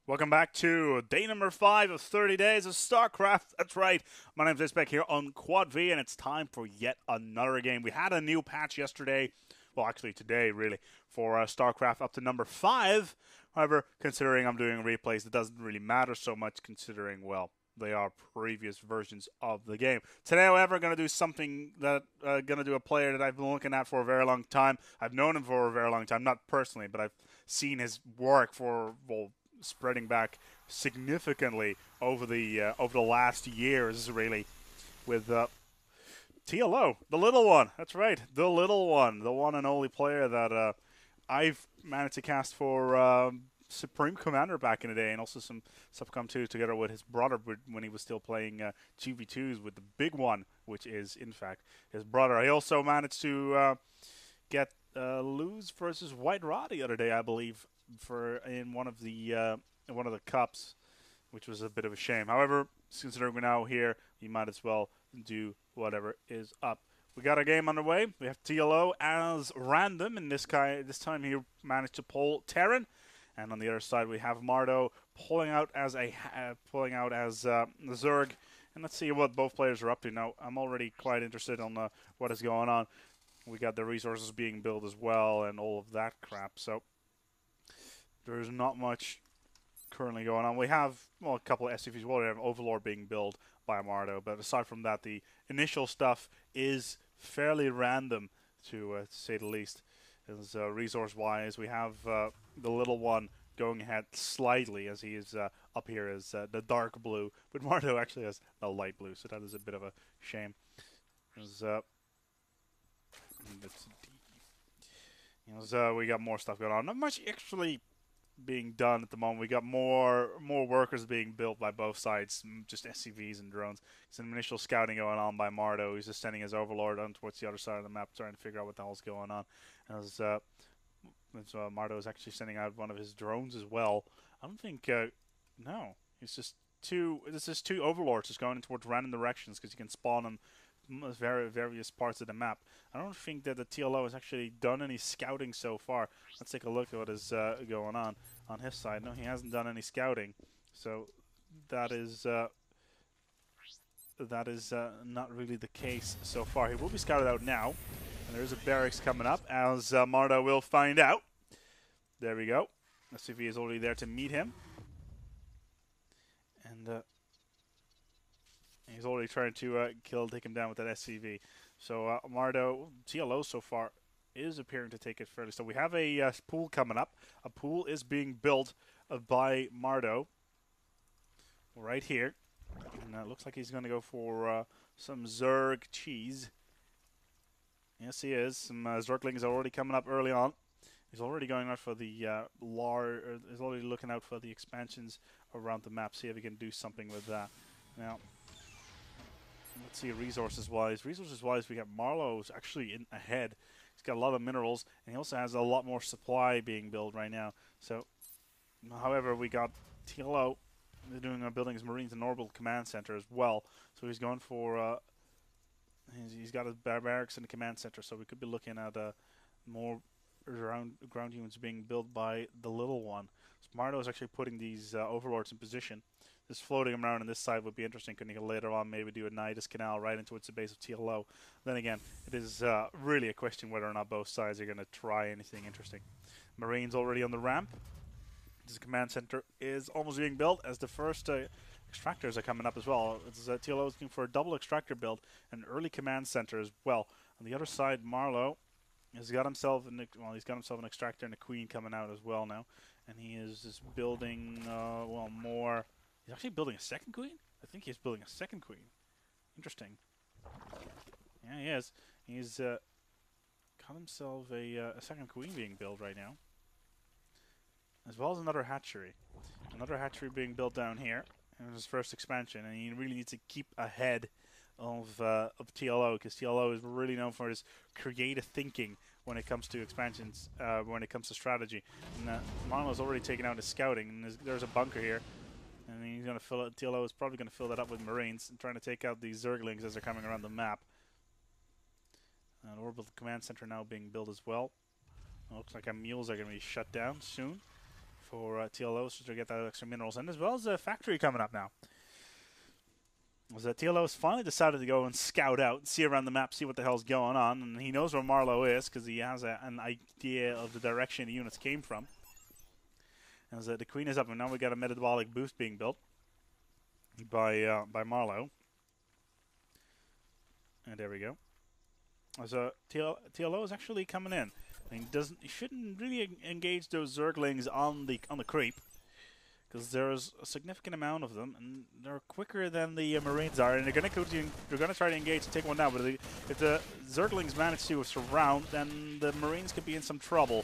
Welcome back to day number 5 of 30 days of Starcraft. That's right. My name's Isbek here on Quad V, and it's time for yet another game. We had a new patch yesterday, well, actually today, really, for Starcraft up to number 5. However, considering I'm doing replays, it doesn't really matter so much considering, well, they are previous versions of the game. Today, however, I'm going to do something that going to do a player that I've been looking at for a very long time. I've known him for a very long time, not personally, but I've seen his work for, well, spreading back significantly over the last years, really, with TLO, the little one. That's right, the little one, the one and only player that I've managed to cast for Supreme Commander back in the day, and also some Subcom 2 together with his brother when he was still playing GV2s with the big one, which is in fact his brother. He also managed to get lose versus White Rod the other day, I believe, for in one of the cups, which was a bit of a shame. However, considering we're now here, you might as well do whatever is up. We got a game underway. We have TLO as random, and this time he managed to pull Terran, and on the other side we have Mardow pulling out as Zerg. And let's see what both players are up to now. I'm already quite interested on what is going on. We got the resources being built as well, and all of that crap. So there's not much currently going on. We have, well, a couple of SCVs. Well, we have Overlord being built by Mardow, but aside from that, the initial stuff is fairly random, to say the least. As resource-wise, we have the little one going ahead slightly, as he is up here as the dark blue, but Mardow actually has the light blue, so that is a bit of a shame. As, we got more stuff going on. Not much actually being done at the moment. We got more workers being built by both sides, just SCVs and drones. Some initial scouting going on by Mardow. He's just sending his Overlord on towards the other side of the map, trying to figure out what the hell's going on. As Mardow is actually sending out one of his drones as well. I don't think no, it's just two. This is two Overlords just going towards random directions because you can spawn them various parts of the map. I don't think that the TLO has actually done any scouting so far. Let's take a look at what is going on his side. No, he hasn't done any scouting, so that is not really the case so far. He will be scouted out now, and there is a barracks coming up, as Mardow will find out. There we go. Let's see if he is already there to meet him. And he's already trying to take him down with that SCV. So Mardow, TLO so far is appearing to take it fairly. So we have a pool coming up. A pool is being built by Mardow right here. And it looks like he's going to go for some Zerg cheese. Yes, he is. Some Zerglings are already coming up early on. He's already going out for the he's already looking out for the expansions around the map. See if he can do something with that. Now, let's see, resources-wise. Resources-wise, we got Marlow's actually ahead. He's got a lot of minerals, and he also has a lot more supply being built right now. So, however, we got TLO building his Marines and Orbital Command Center as well. So he's going for he's got his barracks in the command center. So we could be looking at more ground units being built by the little one. So Mardow is actually putting these overlords in position. Just floating them around on this side would be interesting. Couldn't you later on maybe do a Nidus Canal right into the base of TLO? Then again, it is really a question whether or not both sides are going to try anything interesting. Marines already on the ramp. This command center is almost being built as the first extractors are coming up as well. It's, TLO is looking for a double extractor build, an early command center as well. On the other side, Marlow has got himself an extractor and a queen coming out as well now, and he is just building more. He's actually building a second queen? I think he's building a second queen. Interesting. Yeah, he is. He's got himself a second queen being built right now, as well as another hatchery. Another hatchery being built down here in his first expansion, and he really needs to keep ahead of TLO, because TLO is really known for his creative thinking when it comes to expansions, when it comes to strategy. And Marlow's already taken out his scouting, and there's a bunker here. And he's going to fill it. TLO is probably going to fill that up with Marines and trying to take out these Zerglings as they're coming around the map. An orbital command center now being built as well. It looks like our mules are going to be shut down soon. for TLOs to get that extra minerals in, as well as a factory coming up now. Was that TLO has finally decided to go and scout out, see around the map, see what the hell's going on, and he knows where Marlow is because he has an idea of the direction the units came from. As the Queen is up, and now we got a metabolic boost being built by Marlow. And there we go. So TLO is actually coming in. He shouldn't really engage those Zerglings on the creep, because there's a significant amount of them, and they're quicker than the Marines are, and they're gonna try to engage and take one down. But if the Zerglings manage to surround, then the Marines could be in some trouble.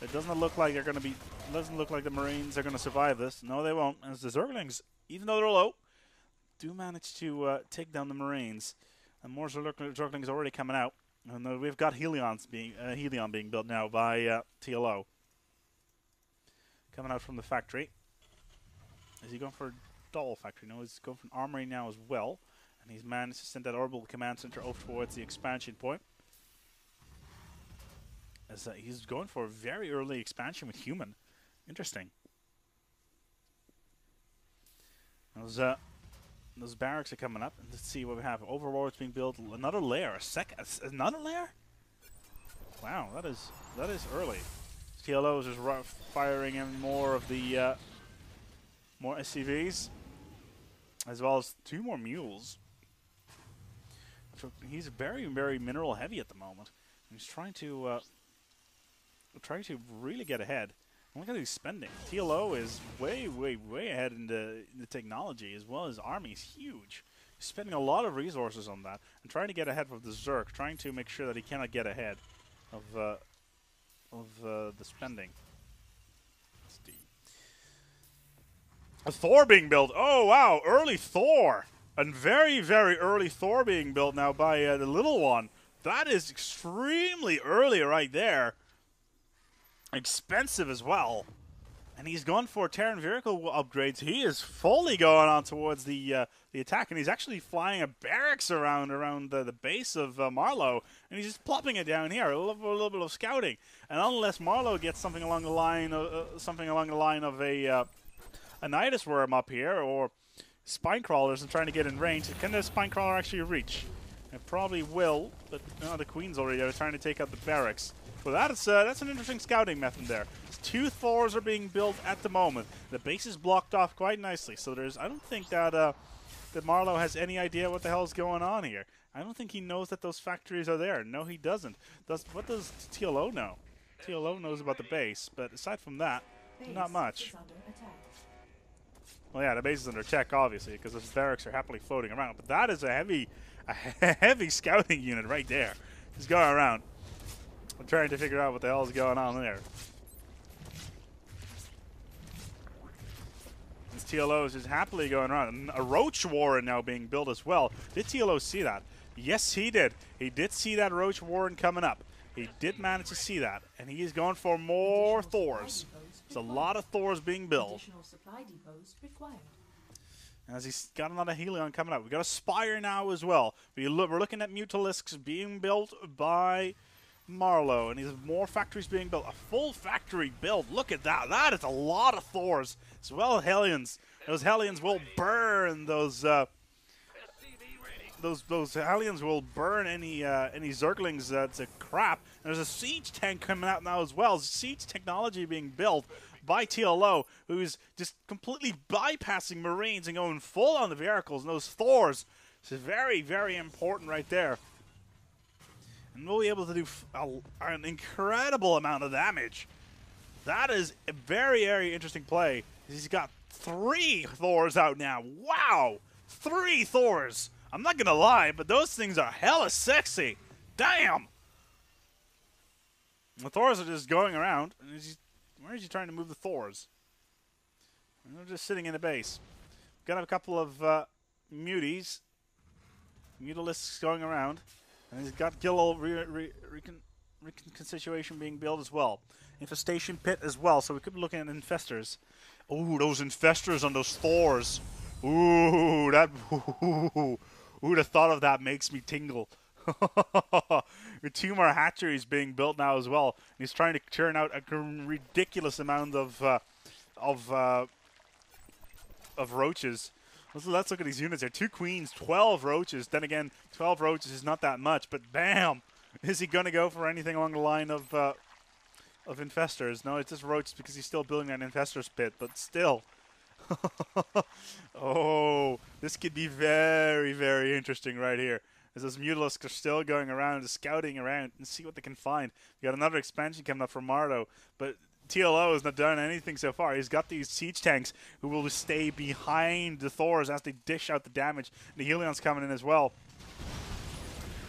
It doesn't look like they're gonna be. Doesn't look like the Marines are gonna survive this. No, they won't. As the Zerglings, even though they're low, do manage to take down the Marines, and more Zerglings already coming out. And we've got Helion being built now by TLO. Coming out from the factory. Is he going for a doll factory? No, he's going for an armory now as well. And he's managed to send that orbital command center over towards the expansion point. As he's going for a very early expansion with human. Interesting. Those barracks are coming up. Let's see what we have. Overlord's being built. Another layer. Another layer? Wow, that is early. TLO is just firing in more of the more SCVs, as well as 2 more mules. So he's very, very mineral heavy at the moment. He's trying to really get ahead. And look at his spending. TLO is way, way, way ahead in the technology, as well as army is huge. He's spending a lot of resources on that and trying to get ahead of the Zerg, trying to make sure that he cannot get ahead of the spending. A Thor being built. Oh, wow. Early Thor. And very, very early Thor being built now by TheLittleOne. That is extremely early right there. Expensive as well. And he's going for Terran vehicle upgrades. He is fully going on towards the attack. And he's actually flying a barracks around the base of Marlow. And he's just plopping it down here. A little bit of scouting. And unless Marlow gets something along the line of a Nidus worm up here, or spine crawlers and trying to get in range. Can the spine crawler actually reach? It probably will, but the Queen's already there trying to take out the barracks. Well, that's an interesting scouting method there. 2 Thors are being built at the moment. The base is blocked off quite nicely, so I don't think that that Marlow has any idea what the hell's going on here. I don't think he knows that those factories are there. No, he doesn't. What does TLO know? TLO knows about the base, but aside from that, not much. Well, yeah, the base is under attack, obviously, because those barracks are happily floating around. But that is a heavy scouting unit right there. Just going around. I'm trying to figure out what the hell is going on there. This TLO is just happily going around. And a Roach Warren now being built as well. Did TLO see that? Yes, he did. He did see that Roach Warren coming up. He did manage to see that. And he is going for more Thors. There's a lot of Thors being built. As he's got another Helion coming up. We've got a Spire now as well. We're looking at Mutalisks being built by Marlow. And there's more factories being built. A full factory build. Look at that. That is a lot of Thors. As well as Hellions. Those Hellions will burn those Hellions will burn any Zerglings that's a crap. And there's a siege tank coming out now as well. Siege technology being built by TLO, who's just completely bypassing Marines and going full on the vehicles and those Thors. This is very, very important right there. And we'll be able to do an incredible amount of damage. That is a very, very interesting play. He's got 3 Thors out now. Wow! 3 Thors! I'm not gonna lie, but those things are hella sexy. Damn! The Thors are just going around. And where is he trying to move the Thors? And they're just sitting in the base. Got a couple of muties. Mutalisks going around. And he's got Gillo reconstitution being built as well. Infestation pit as well, so we could be looking at infestors. Ooh, those infestors on those Thors. Ooh, who'd have thought of that? Makes me tingle. With 2 more hatcheries being built now as well. And he's trying to churn out a ridiculous amount of of roaches. Let's look at these units here. 2 queens, 12 roaches. Then again, 12 roaches is not that much, but bam! Is he going to go for anything along the line of infestors? No, it's just roaches because he's still building an infestor's pit, but still. Oh, this could be very, very interesting right here. As those mutalisks are still going around, scouting around, and see what they can find. We got another expansion coming up for Mardow, but TLO has not done anything so far. He's got these siege tanks who will stay behind the Thors as they dish out the damage. The Helion's coming in as well.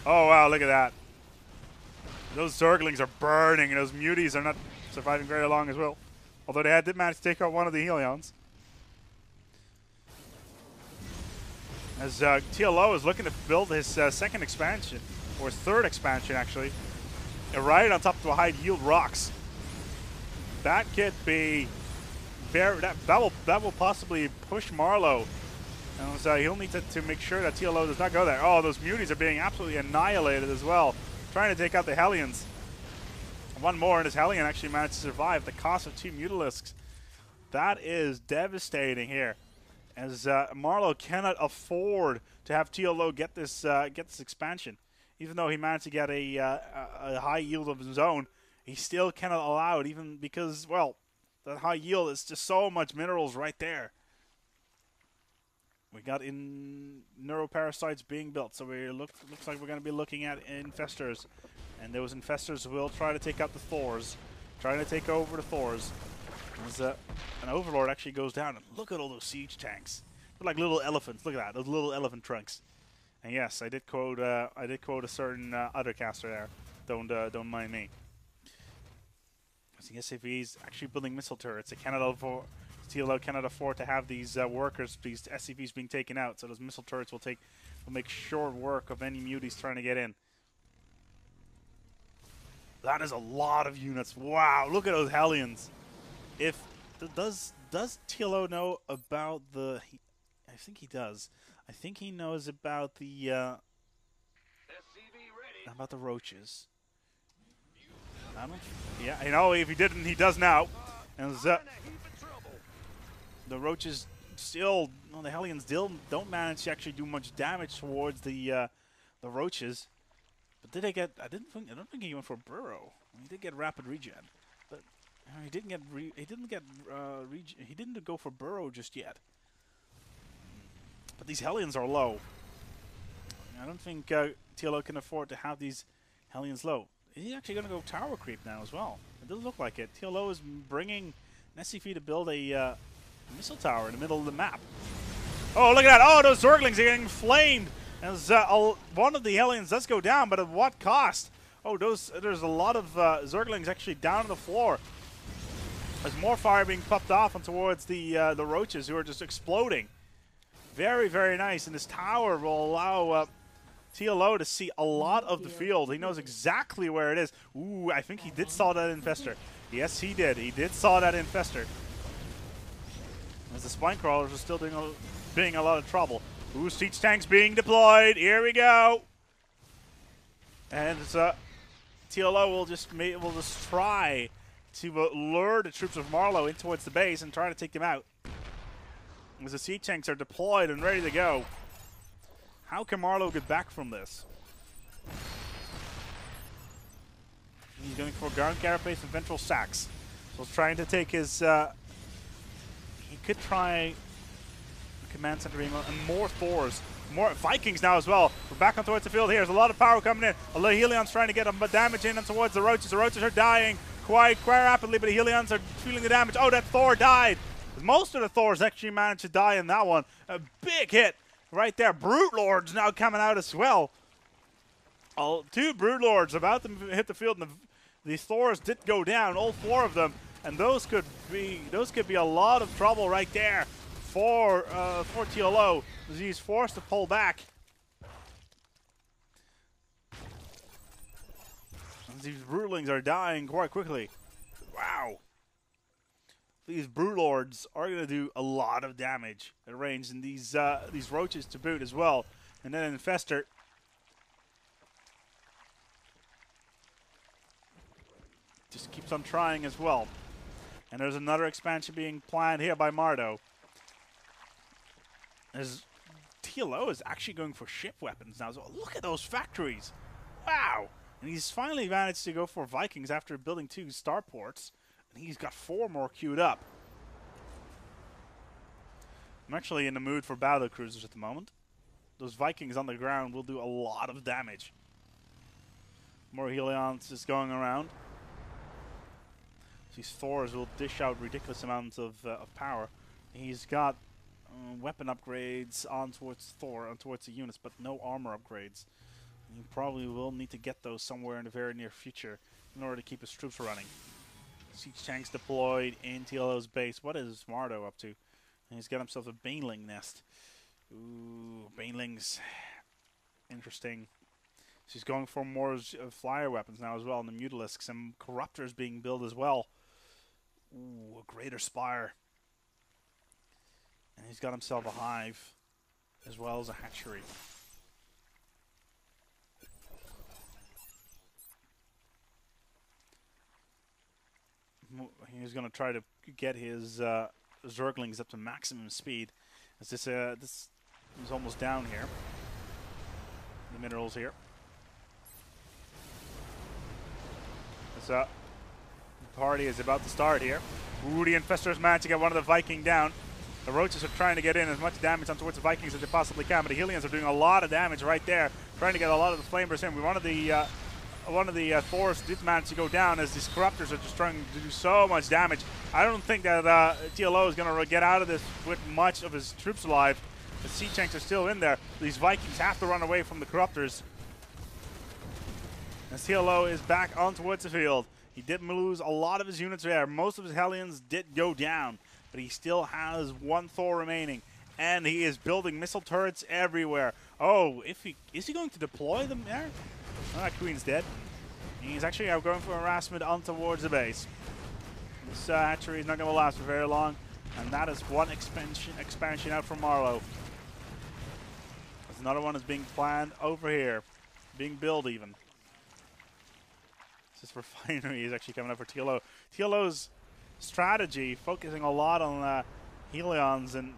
Oh, wow, look at that. Those Zerglings are burning, and those muties are not surviving very long as well. Although they did manage to take out one of the Helions. As TLO is looking to build his second expansion, or his third expansion actually, right on top of the high yield rocks. That could be very, that will possibly push Marlow. And so he'll need to make sure that TLO does not go there. Oh, those muties are being absolutely annihilated as well, trying to take out the Hellions. One more, and his Hellion actually managed to survive the cost of 2 mutalisks. That is devastating here, as Marlow cannot afford to have TLO get this expansion. Even though he managed to get a high yield of his own, he still cannot allow it, even because, well, that high yield is just so much minerals right there. We got in neuroparasites being built, so looks like we're going to be looking at infestors. And those infestors will try to take out the Thors, trying to take over the Thors. As an Overlord actually goes down, and look at all those siege tanks. They're like little elephants. Look at that, those little elephant trunks. And yes, I did quote a certain other caster there. Don't mind me. The SCVs actually building missile turrets. They cannot afford, TLO cannot afford to have these workers, these SCVs being taken out. So those missile turrets will make short work of any muties trying to get in. That is a lot of units. Wow, look at those Hellions. Does TLO know about the? I think he does. I think he knows about the roaches. Yeah, you know, if he didn't, he does now. And the roaches still, the Hellions still don't manage to actually do much damage towards the roaches. But did they get? I don't think he went for burrow. He did get rapid regen, but he didn't go for burrow just yet. But these Hellions are low. I don't think TLO can afford to have these Hellions low. He's actually going to go tower creep now as well. It doesn't look like it. TLO is bringing an SCV to build a missile tower in the middle of the map. Oh, look at that! Oh, those Zerglings are getting flamed. As one of the Hellions does go down, but at what cost? Oh, there's a lot of Zerglings actually down on the floor. There's more fire being popped off and towards the roaches who are just exploding. Very, very nice. And this tower will allow TLO to see a lot of the field. He knows exactly where it is. Ooh, I think he did saw that infestor. Yes, he did. He did saw that infestor. As the spine crawlers are still being a lot of trouble. Ooh, siege tanks being deployed. Here we go. And TLO will just try to lure the troops of Marlow in towards the base and try to take them out. As the siege tanks are deployed and ready to go. How can Marlow get back from this? He's going for ground carapace and ventral sacks. So he's trying to take his... he could try command center being and more Thors. More Vikings now as well. We're back on towards the field here. There's a lot of power coming in. A lot of Helion's trying to get them damage in and towards the roaches. The roaches are dying quite rapidly, but the Helions are feeling the damage. Oh, that Thor died. Most of the Thors actually managed to die in that one. A big hit right there. Brute Lords now coming out as well. 2 Brute Lords about to hit the field, and the Thors did go down, all 4 of them, and those could be a lot of trouble right there for TLO. He's forced to pull back. These Brutelings are dying quite quickly. Wow. These Brute Lords are going to do a lot of damage at range, and these roaches to boot as well. And then Infestor. Just keeps on trying as well. And there's another expansion being planned here by Mardow. As TLO is actually going for ship weapons now. So look at those factories. Wow. And he's finally managed to go for Vikings after building 2 starports. And he's got 4 more queued up. I'm actually in the mood for battle cruisers at the moment. Those Vikings on the ground will do a lot of damage. More Helions just going around. These Thors will dish out ridiculous amounts of power. He's got weapon upgrades on towards Thor, on towards the units, but no armor upgrades. You probably will need to get those somewhere in the very near future in order to keep his troops running. Siege tanks deployed in TLO's base. What is Mardow up to? And he's got himself a Baneling nest. Ooh, Banelings. Interesting. She's going for more flyer weapons now as well, and the Mutalisks and Corruptors being built as well. Ooh, a Greater Spire. And he's got himself a hive, as well as a hatchery. He's going to try to get his Zerglings up to maximum speed. As this is almost down here. The minerals here. The party is about to start here. Ooh, the Infestors managed to get one of the Viking down. The Roaches are trying to get in as much damage on towards the Vikings as they possibly can, but the Helions are doing a lot of damage right there, trying to get a lot of the Flamers in. One of the Thors did manage to go down as these Corruptors are just trying to do so much damage. I don't think that TLO is going to get out of this with much of his troops alive. The siege tanks are still in there. These Vikings have to run away from the Corruptors. As TLO is back on towards the field. He did lose a lot of his units there. Most of his Hellions did go down, but he still has 1 Thor remaining. And he is building missile turrets everywhere. Oh, is he going to deploy them there? Oh, that Queen's dead. He's actually out going for harassment on towards the base. This hatchery is not going to last for very long. And that is one expansion out from Marlow. There's another one is being planned over here. Being built even. This refinery is actually coming up for TLO. TLO's strategy, focusing a lot on Helions and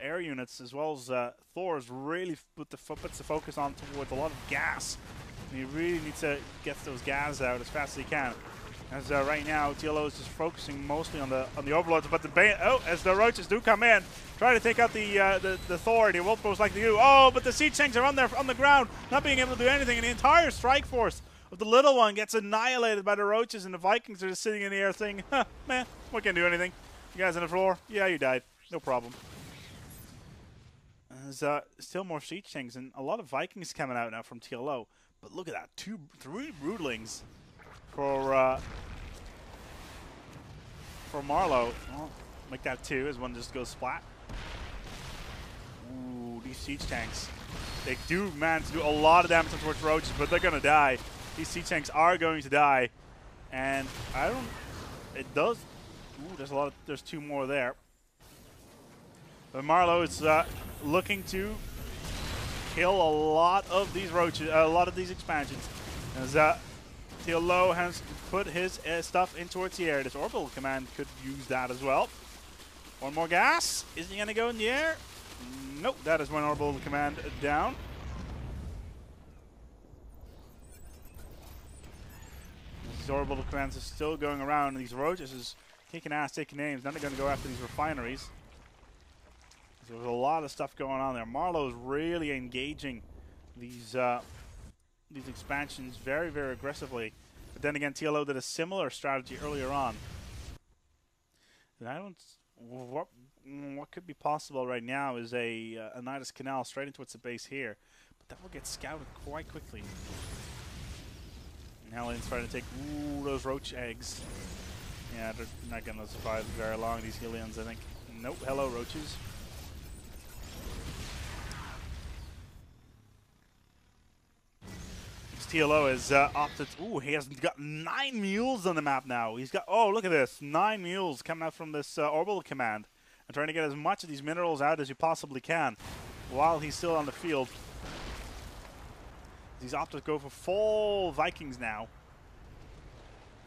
air units as well as Thors, really puts the focus on towards a lot of gas. And he really needs to get those gas out as fast as he can. As right now, TLO is just focusing mostly on the overlords, but as the Roaches do come in, try to take out the Thor. They won't most likely do. Oh, but the siege tanks are on the ground, not being able to do anything, and the entire strike force of the Little One gets annihilated by the Roaches, and the Vikings are just sitting in the air saying, huh, man, we can't do anything. You guys on the floor? Yeah, you died. No problem. There's still more siege tanks, and a lot of Vikings coming out now from TLO. But look at that, 3 Broodlings for Marlow. Well, make that 2 as one just goes splat. Ooh, these siege tanks. They do manage to do a lot of damage towards Roaches, but they're going to die. These siege tanks are going to die. And it does. Ooh, there's 2 more there. But Marlow is looking to kill a lot of these Roaches, a lot of these expansions. As TLO has put his stuff in towards the air. This orbital command could use that as well. One more gas. Is he going to go in the air? Nope, that is one orbital command down. These orbital commands are still going around, and these Roaches is kicking ass, taking names. Now they're going to go after these refineries. So there's a lot of stuff going on there. Marlow is really engaging these expansions very, very aggressively. But then again, TLO did a similar strategy earlier on. And I don't. What could be possible right now is a Nidus Canal straight into its base here, but that will get scouted quite quickly. And Hellions trying to take those Roach eggs. Yeah, they're not going to survive very long. These Helions, I think. Nope. Hello, Roaches. TLO has opted. Ooh, he has got 9 mules on the map now. He's got. Oh, look at this! 9 mules coming out from this orbital command, and trying to get as much of these minerals out as you possibly can, while he's still on the field. He's opted to go for full Vikings now,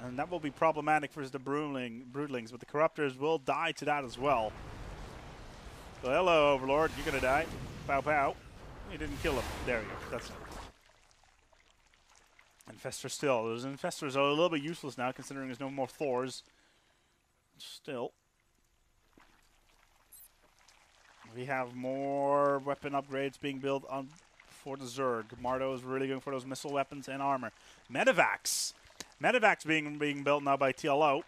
And that will be problematic for the broodlings, but the corruptors will die to that as well. So hello, Overlord, you're gonna die. Pow pow. You didn't kill him. There you go. That's it. Infestor still. Those infestors are a little bit useless now, considering there's no more Thors. Still. We have more weapon upgrades being built on for the Zerg. Mardow is really going for those missile weapons and armor. Medivacs. Medivacs being built now by TLO.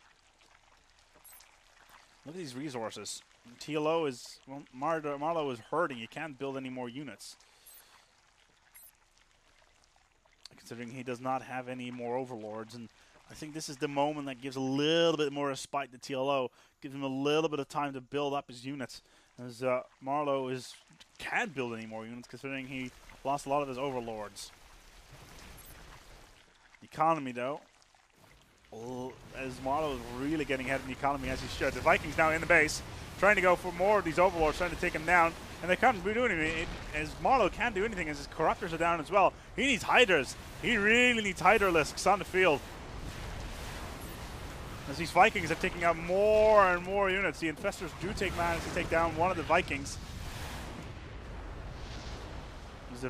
Look at these resources. TLO is... Well, Mardow is hurting. You can't build any more units. Considering he does not have any more overlords. And I think this is the moment that gives a little bit more respite to TLO. Gives him a little bit of time to build up his units. As Mardow can't build any more units, considering he lost a lot of his overlords. Economy, though, as Mardow is really getting ahead in the economy as he should. The Vikings now in the base, trying to go for more of these overlords, trying to take him down, and they can't do anything. As Mardow can't do anything, as his corruptors are down as well. He needs Hydras. He really needs Hydralisks on the field. As these Vikings are taking out more and more units, the Infestors do manage to take down one of the Vikings. As the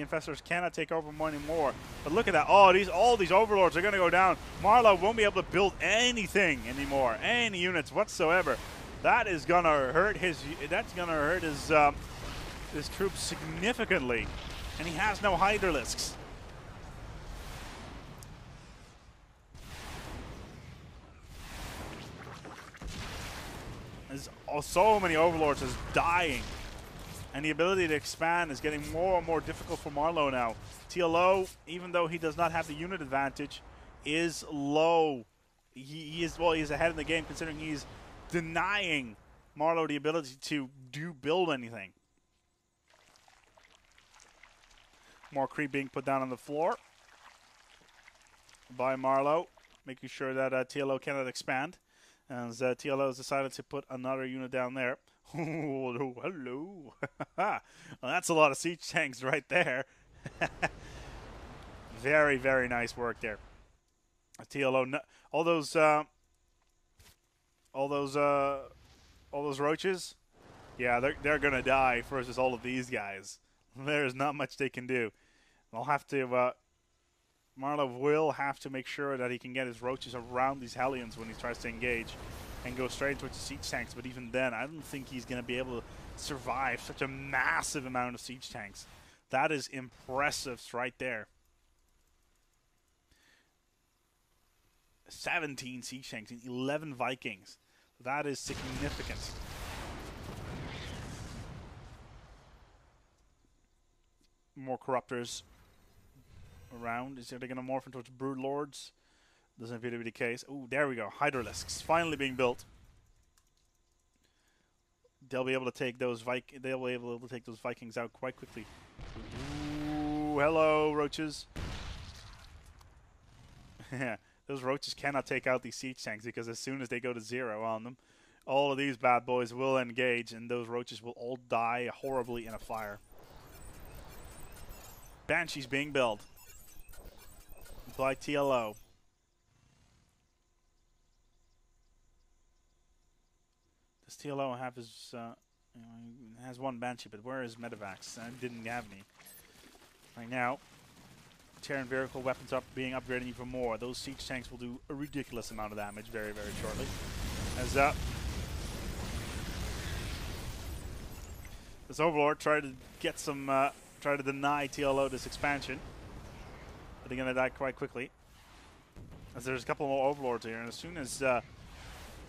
Infestors cannot take over anymore. But look at that. Oh, all these Overlords are going to go down. Mardow won't be able to build anything anymore. Any units whatsoever. That is going to hurt his troops significantly. And he has no Hydralisks. There's so many Overlords is dying. And the ability to expand is getting more and more difficult for Mardow now. TLO, even though he does not have the unit advantage, is low. He's ahead in the game, considering he's denying Mardow the ability to build anything. More creep being put down on the floor by Mardow, making sure that TLO cannot expand. As TLO has decided to put another unit down there. Oh, hello. Well, that's a lot of siege tanks right there. Very, very nice work there. TLO, all those roaches, yeah, they're gonna die versus all of these guys. There's not much they can do. They'll have to. Mardow will have to make sure that he can get his roaches around these Hellions when he tries to engage and go straight towards the siege tanks. But even then, I don't think he's going to be able to survive such a massive amount of siege tanks. That is impressive right there. 17 siege tanks and 11 Vikings. That is significant. More corruptors around. Is they going to morph into brood lords? Doesn't appear to be the case. Oh, there we go. Hydralisks finally being built. They'll be able to take those Vikings out quite quickly. Ooh, hello, roaches. Yeah, those roaches cannot take out these siege tanks because as soon as they go to 0 on them, all of these bad boys will engage and those roaches will all die horribly in a fire. Banshees being built by TLO. Does TLO have his, he has one Banshee, but where is Medivacs? I didn't have any. Right now, Terran vehicle weapons are being upgraded even more. Those siege tanks will do a ridiculous amount of damage very, very shortly. As this Overlord tried to get some, try to deny TLO this expansion. But they're going to die quite quickly. As there's a couple more Overlords here, and as soon as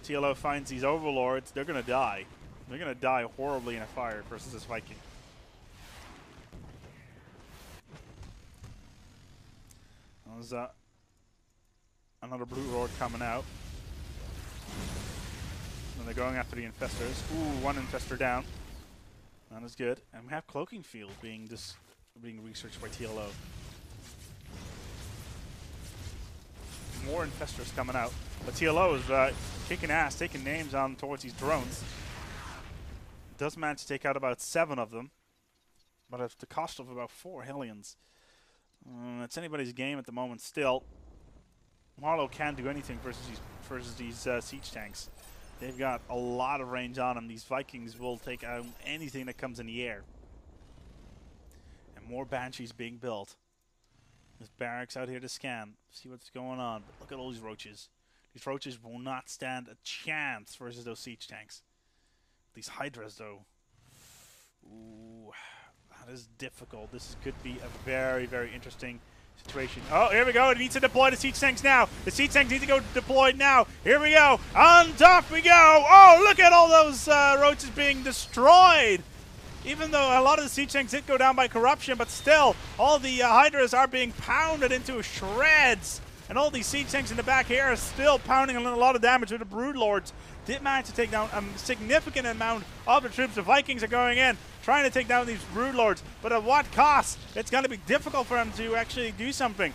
TLO finds these Overlords, they're going to die. They're going to die horribly in a fire versus this Viking. There's another Blue Lord coming out. And they're going after the Infestors. Ooh, one Infestor down. That is good. And we have Cloaking Field being researched by TLO. More Infestors coming out. But TLO is kicking ass, taking names on towards these drones. Does manage to take out about 7 of them. But at the cost of about 4 Hellions. It's anybody's game at the moment still. Marlow can't do anything versus these siege tanks. They've got a lot of range on them. These Vikings will take out anything that comes in the air. And more Banshees being built. There's barracks out here to scan, see what's going on. But look at all these roaches. These roaches will not stand a chance versus those siege tanks. These Hydras, though. Ooh, that is difficult. This could be a very, very interesting situation. Oh, here we go. It needs to deploy the siege tanks now. The siege tanks need to go deployed now. Here we go. On top we go. Oh, look at all those roaches being destroyed. Even though a lot of the siege tanks did go down by corruption, but still, all the Hydras are being pounded into shreds. And all these siege tanks in the back here are still pounding a lot of damage with the Broodlords. Did manage to take down a significant amount of the troops. The Vikings are going in, trying to take down these Broodlords. But at what cost? It's going to be difficult for them to actually do something.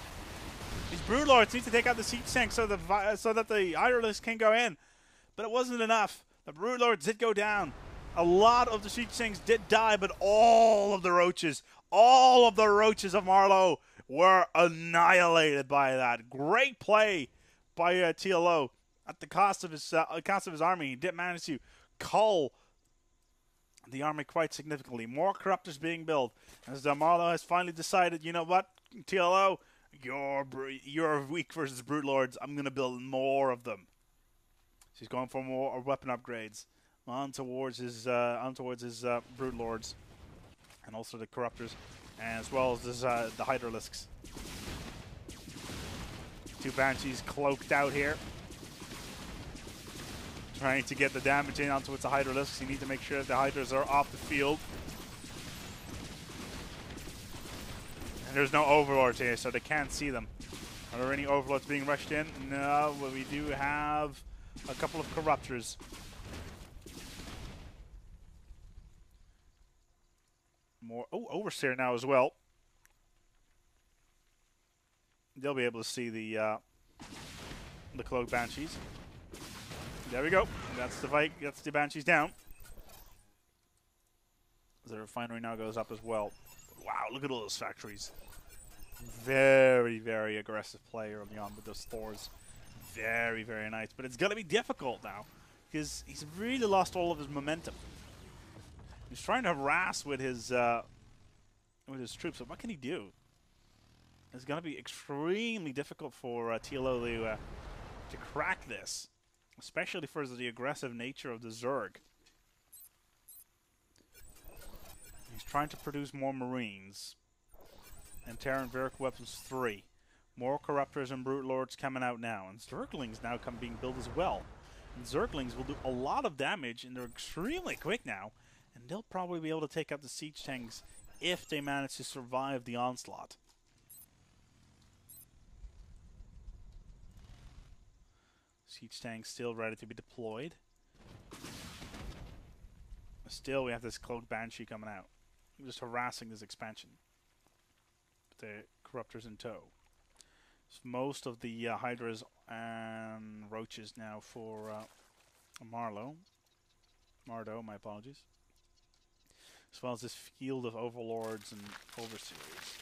These Broodlords need to take out the siege tanks so that the Hydras can go in. But it wasn't enough. The Broodlords did go down. A lot of the siege tanks did die, but all of the roaches of Marlow were annihilated by that. Great play by TLO. At the cost of his army, he did manage to cull the army quite significantly. More corruptors being built, as Marlow has finally decided, you know what, TLO, you're weak versus Broodlords. I'm gonna build more of them. So he's going for more weapon upgrades on towards his Broodlords, and also the corruptors, as well as this, the Hydralisks. Two Banshees cloaked out here, trying to get the damage in onto its the Hydralisks. You need to make sure that the Hydras are off the field. And there's no Overlords here, so they can't see them. Are there any Overlords being rushed in? No, but we do have a couple of Corruptors. More Overseer now as well. They'll be able to see the Cloaked Banshees. There we go. That's the Banshees down. The refinery now goes up as well. Wow, look at all those factories. Very, very aggressive play early on with those Thors. Very, very nice. But it's going to be difficult now, because he's really lost all of his momentum. He's trying to harass with his troops, but what can he do? It's going to be extremely difficult for TLO to crack this, especially for the aggressive nature of the Zerg. He's trying to produce more Marines. And Terran Veric Weapons 3. More Corruptors and Brute Lords coming out now. And Zerglings now being built as well. And Zerglings will do a lot of damage, and they're extremely quick now. And they'll probably be able to take out the siege tanks if they manage to survive the onslaught. Siege tanks still ready to be deployed. Still, we have this Cloaked Banshee coming out. Just harassing this expansion. The Corruptors in tow. So most of the Hydras and Roaches now for Mardow, my apologies. As well as this field of Overlords and Overseers.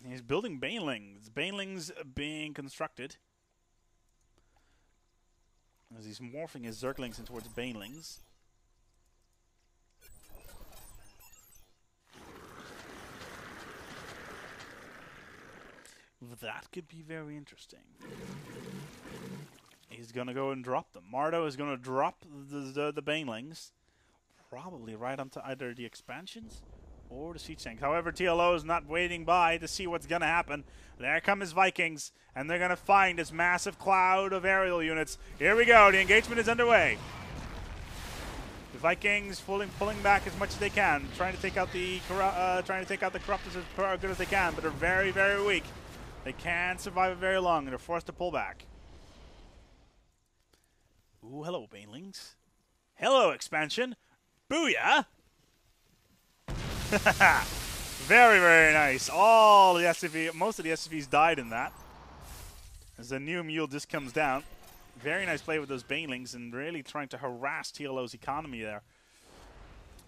He's building Banelings. Banelings being constructed. As he's morphing his Zerglings in towards Banelings. That could be very interesting. He's going to go and drop them. Mardow is going to drop the Banelings. Probably right onto either the expansions or the siege tanks. However, TLO is not waiting by to see what's going to happen. There come his Vikings, and they're going to find this massive cloud of aerial units. Here we go. The engagement is underway. The Vikings pulling back as much as they can, trying to take out the Corruptors as good as they can, but they're very, very weak. They can't survive it very long, and they're forced to pull back. Ooh, hello, Banelings. Hello, expansion. Booyah! Very, very nice. All the SCV, most of the SCVs died in that. As the new mule just comes down. Very nice play with those Banelings and really trying to harass TLO's economy there.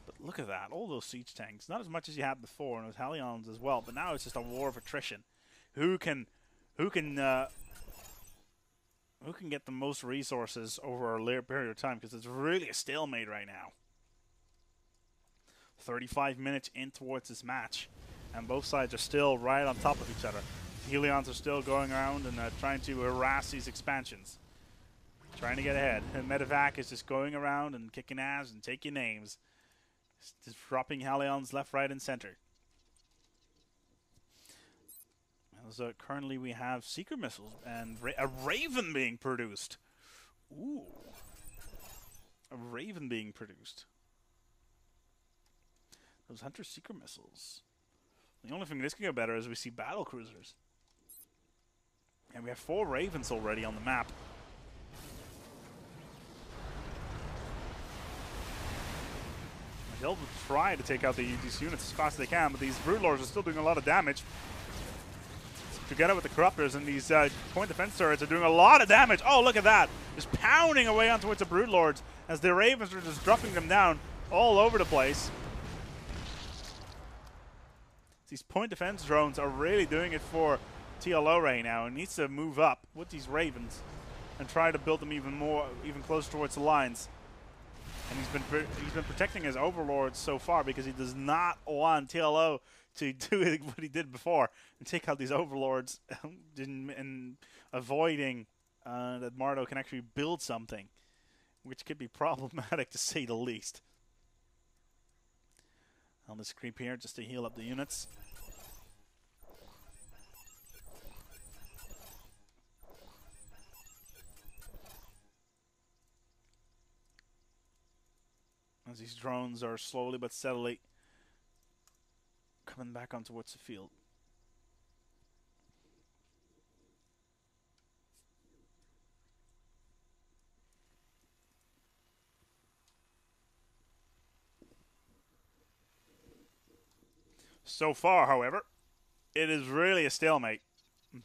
But look at that. All those siege tanks. Not as much as you had before, and those Hellions as well, but now it's just a war of attrition. who can get the most resources over a later period of time, because it's really a stalemate right now. 35 minutes in towards this match, and both sides are still right on top of each other. The Helions are still going around and trying to harass these expansions, trying to get ahead. And Medevac is just going around and kicking ass and taking names, just dropping Helions left, right, and center. So currently we have secret missiles and a Raven being produced. Ooh, a Raven being produced. Those Hunter secret missiles. The only thing this can go better is we see battle cruisers. And we have 4 Ravens already on the map. And they'll try to take out these units as fast as they can, but these Broodlords are still doing a lot of damage. Together with the Corruptors, and these point defense turrets are doing a lot of damage. Oh, look at that. Just pounding away on towards the Broodlords as the Ravens are just dropping them down all over the place. These point defense drones are really doing it for TLO right now, and needs to move up with these Ravens and try to build them even closer towards the lines. And he's been protecting his overlords so far because he does not want TLO to do what he did before and take out these overlords and avoiding that Mardow can actually build something, which could be problematic to say the least. On this creep here just to heal up the units. As these drones are slowly but steadily coming back onto towards the field. So far, however, it is really a stalemate.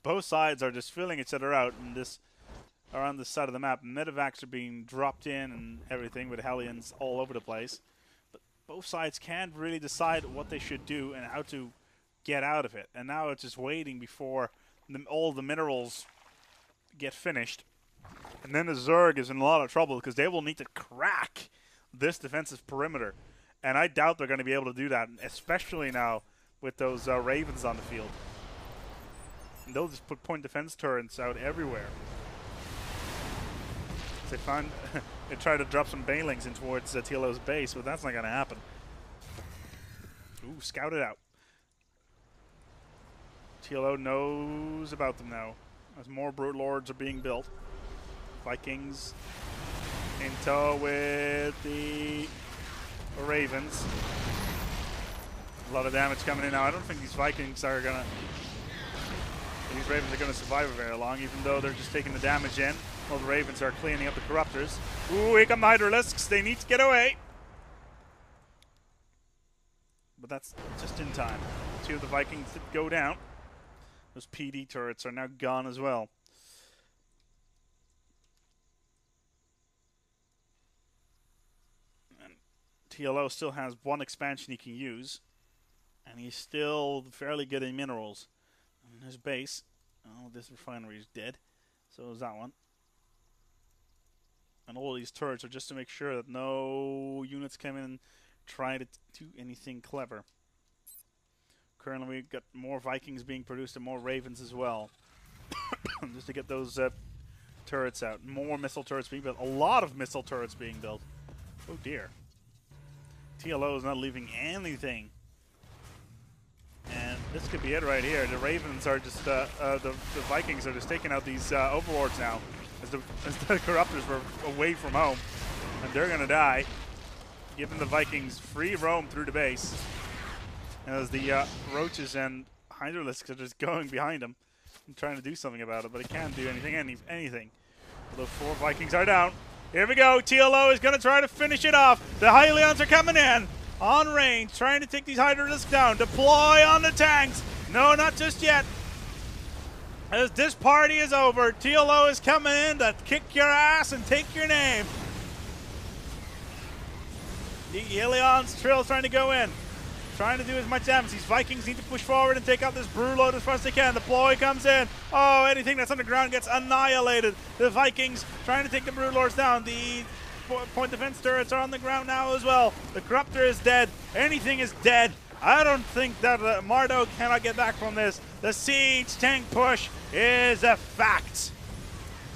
Both sides are just filling each other out in this around this side of the map. Medevacs are being dropped in and everything with Hellions all over the place. But both sides can't really decide what they should do and how to get out of it. And now it's just waiting before all the minerals get finished. And then the Zerg is in a lot of trouble because they will need to crack this defensive perimeter. And I doubt they're going to be able to do that, especially now with those Ravens on the field. And they'll just put point defense turrets out everywhere. They try to drop some Banelings in towards TLO's base, but that's not going to happen. Ooh, scouted out. TLO knows about them now, as more Brute Lords are being built. Vikings in tow with the Ravens. A lot of damage coming in now. I don't think these Vikings are going to... These Ravens are going to survive very long, even though they're just taking the damage in. While the Ravens are cleaning up the Corruptors. Ooh, here come the Hydralisks. They need to get away. But that's just in time. 2 of the Vikings did go down. Those PD turrets are now gone as well. And TLO still has 1 expansion he can use. And he's still fairly good in minerals. And his base. Oh, this refinery is dead. So is that one. And all these turrets are just to make sure that no units come in and try to do anything clever. Currently we've got more Vikings being produced and more Ravens as well. Just to get those turrets out. More missile turrets being built. A lot of missile turrets being built. Oh dear. TLO is not leaving anything. And this could be it right here. The Ravens are just, the Vikings are just taking out these overlords now. As the Corruptors were away from home. And they're going to die. Giving the Vikings free roam through the base. As the Roaches and Hydralisks are just going behind them. And trying to do something about it. But it can't do anything. Although 4 Vikings are down. Here we go. TLO is going to try to finish it off. The Hylions are coming in. On range. Trying to take these Hydralisks down. Deploy on the tanks. No, not just yet. As this party is over, TLO is coming in to kick your ass and take your name. The Helions Trill's trying to go in. trying to do as much damage. These Vikings need to push forward and take out this Broodlord as fast as they can. The ploy comes in. Oh, anything that's underground gets annihilated. The Vikings trying to take the Broodlords down. The point defense turrets are on the ground now as well. The Corruptor is dead. Anything is dead. I don't think that Mardow cannot get back from this. The siege tank push is a fact.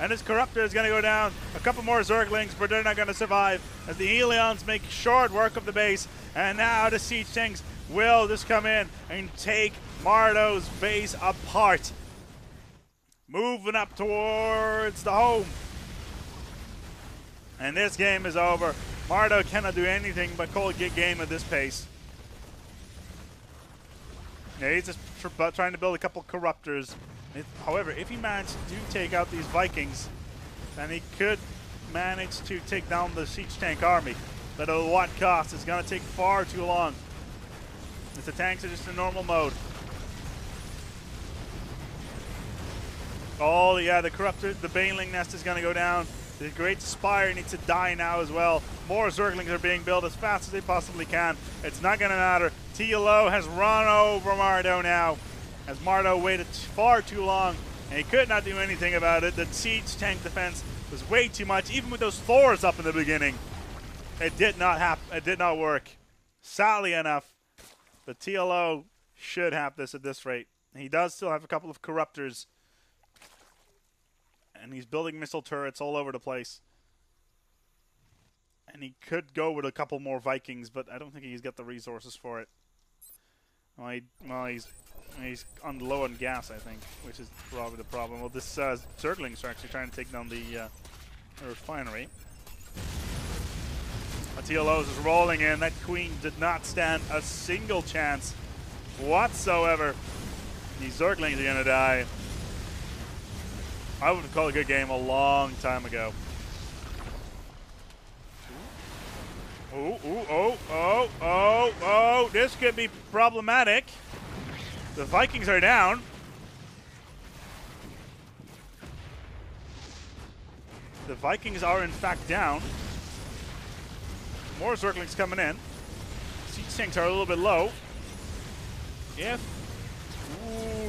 And this Corruptor is going to go down. A couple more Zerglings, but they're not going to survive as the Helions make short work of the base. And now the siege tanks will just come in and take Mardow's base apart. Moving up towards the home. And this game is over. Mardow cannot do anything but call a game at this pace. Yeah, he's just trying to build a couple Corruptors. However, if he managed to take out these Vikings, then he could manage to take down the siege tank army. But at what cost? It's going to take far too long. If the tanks are just in normal mode. Oh, yeah, the Corruptor, the Baneling Nest is going to go down. The Great Spire needs to die now as well. More Zerglings are being built as fast as they possibly can. It's not going to matter. TLO has run over Mardow now, as Mardow waited far too long, and he could not do anything about it. The siege tank defense was way too much, even with those Thors up in the beginning. It did not happen. It did not work. Sadly enough, the TLO should have this at this rate. He does still have a couple of Corruptors, and he's building missile turrets all over the place. And he could go with a couple more Vikings, but I don't think he's got the resources for it. Well, he's low on gas, I think, which is probably the problem. Well, this Zerglings are actually trying to take down the refinery. TLO's is rolling in. That Queen did not stand a single chance whatsoever. These Zerglings are going to die. I would have called a good game a long time ago. Oh, this could be problematic. The Vikings are down. The Vikings are in fact down. More Zerglings coming in. Siege tanks are a little bit low.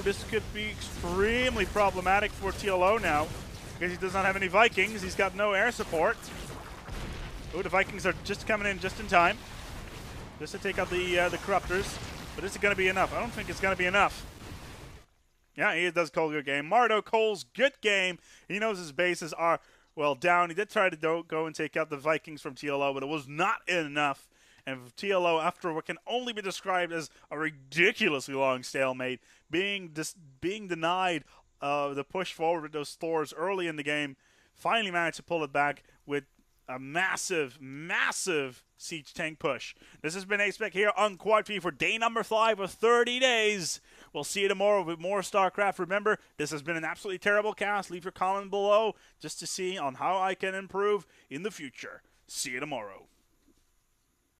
This could be extremely problematic for TLO now, because he does not have any Vikings. He's got no air support. Oh, the Vikings are just coming in just in time, just to take out the Corruptors. But is it going to be enough? I don't think it's going to be enough. Yeah, he does call a good game. Mardow calls good game. He knows his bases are, well, down. He did try to go and take out the Vikings from TLO, but it was not enough. And TLO, after what can only be described as a ridiculously long stalemate, being denied the push forward with those Thors early in the game, finally managed to pull it back with a massive, massive siege tank push. This has been A-Spec here on Quad 3 for day number 5 of 30 days. We'll see you tomorrow with more StarCraft. Remember, this has been an absolutely terrible cast. Leave your comment below just to see on how I can improve in the future. See you tomorrow.